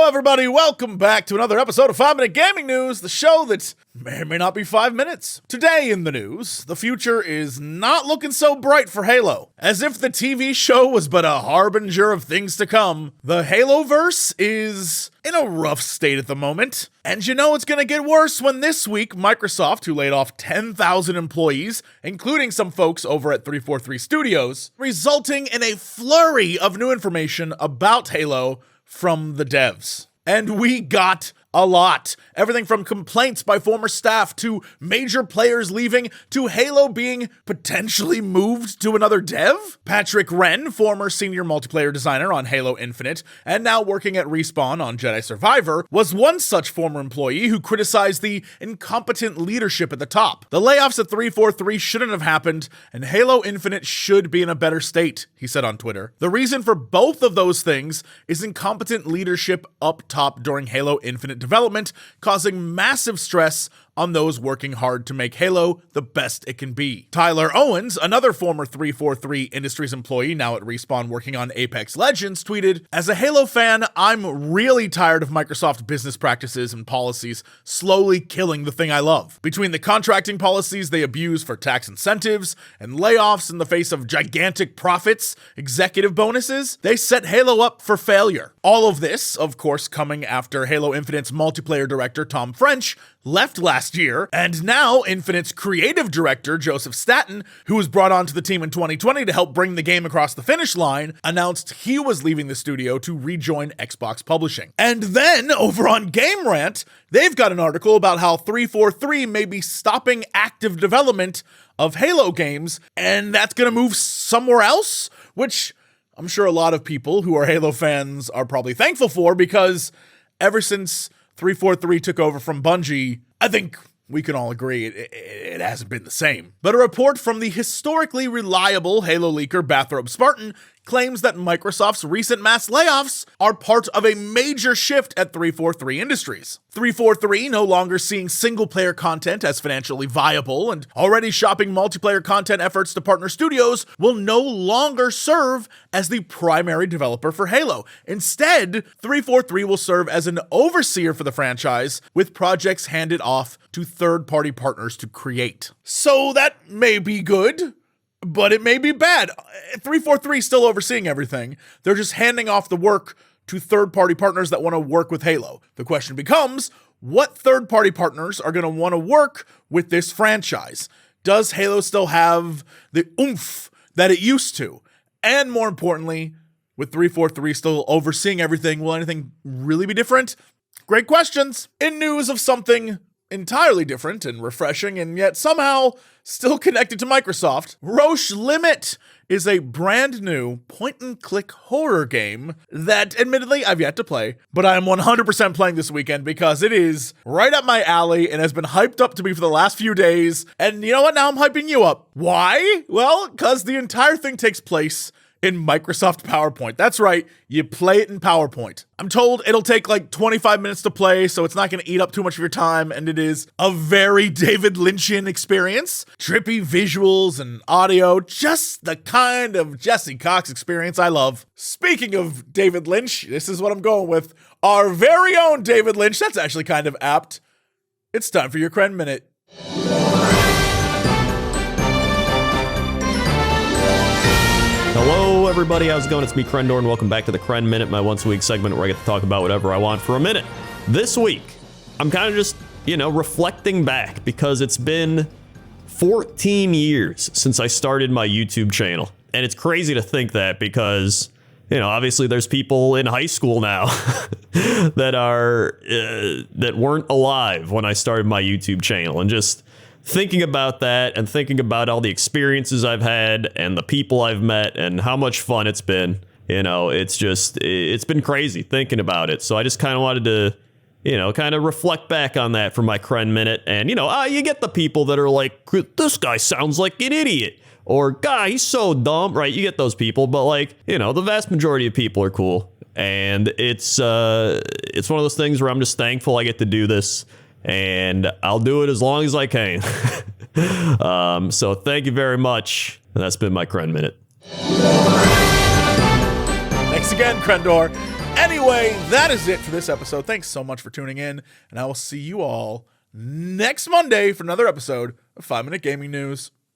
Hello, everybody. Welcome back to another episode of 5 Minute Gaming News, the show that may or may not be 5 minutes. Today in the news, the future is not looking so bright for Halo. As if the TV show was but a harbinger of things to come, the Haloverse is in a rough state at the moment. And you know it's going to get worse when this week, Microsoft, who laid off 10,000 employees, including some folks over at 343 Studios, resulting in a flurry of new information about Halo from the devs. And we got a lot. Everything from complaints by former staff to major players leaving to Halo being potentially moved to another dev. Patrick Wren, former senior multiplayer designer on Halo Infinite and now working at Respawn on Jedi Survivor, was one such former employee who criticized the incompetent leadership at the top. The layoffs at 343 shouldn't have happened, and Halo Infinite should be in a better state, he said on Twitter. The reason for both of those things is incompetent leadership up top during Halo Infinite development, causing massive stress on those working hard to make Halo the best it can be. Tyler Owens, another former 343 Industries employee now at Respawn working on Apex Legends, tweeted, "As a Halo fan, I'm really tired of Microsoft business practices and policies slowly killing the thing I love. Between the contracting policies they abuse for tax incentives and layoffs in the face of gigantic profits, executive bonuses, they set Halo up for failure." All of this, of course, coming after Halo Infinite's multiplayer director Tom French left last year, and now Infinite's creative director, Joseph Staten, who was brought onto the team in 2020 to help bring the game across the finish line, announced he was leaving the studio to rejoin Xbox Publishing. And then, over on Game Rant, they've got an article about how 343 may be stopping active development of Halo games, and that's gonna move somewhere else, which I'm sure a lot of people who are Halo fans are probably thankful for, because ever since 343 took over from Bungie, I think we can all agree it hasn't been the same. But a report from the historically reliable Halo leaker Bathrobe Spartan claims that Microsoft's recent mass layoffs are part of a major shift at 343 Industries. 343, no longer seeing single-player content as financially viable and already shopping multiplayer content efforts to partner studios, will no longer serve as the primary developer for Halo. Instead, 343 will serve as an overseer for the franchise, with projects handed off to third-party partners to create. So that may be good, but it may be bad. 343 is still overseeing everything. They're just handing off the work to third-party partners that want to work with Halo. The question becomes, what third-party partners are going to want to work with this franchise? Does Halo still have the oomph that it used to? And more importantly, with 343 still overseeing everything, will anything really be different? Great questions. In news of something entirely different and refreshing and yet somehow still connected to Microsoft, Roche Limit is a brand new point-and-click horror game that, admittedly, I've yet to play, but I am 100% playing this weekend because it is right up my alley and has been hyped up to me for the last few days. And you know what? Now I'm hyping you up. Why? Well, because the entire thing takes place in Microsoft PowerPoint. That's right, you play it in PowerPoint. I'm told it'll take like 25 minutes to play, so it's not going to eat up too much of your time, and it is a very David Lynchian experience. Trippy visuals and audio, just the kind of Jesse Cox experience I love. Speaking of David Lynch, this is what I'm going with. Our very own David Lynch. That's actually kind of apt. It's time for your Cren Minute. Hello, everybody. How's it going? It's me, Crendor, and welcome back to the Cren Minute, my once-a-week segment where I get to talk about whatever I want for a minute. This week, I'm kind of just, reflecting back because it's been 14 years since I started my YouTube channel. And it's crazy to think that because, obviously there's people in high school now that weren't alive when I started my YouTube channel, and just thinking about that and thinking about all the experiences I've had and the people I've met and how much fun it's been, it's been crazy thinking about it. So I just kind of wanted to, kind of reflect back on that for my Cren Minute. And, you get the people that are like, this guy sounds like an idiot, or guy, he's so dumb, right? You get those people, but the vast majority of people are cool. And it's one of those things where I'm just thankful I get to do this. And I'll do it as long as I can. So thank you very much. And that's been my Cren Minute. Thanks again, Crendor. Anyway, that is it for this episode. Thanks so much for tuning in, and I will see you all next Monday for another episode of 5 Minute Gaming News.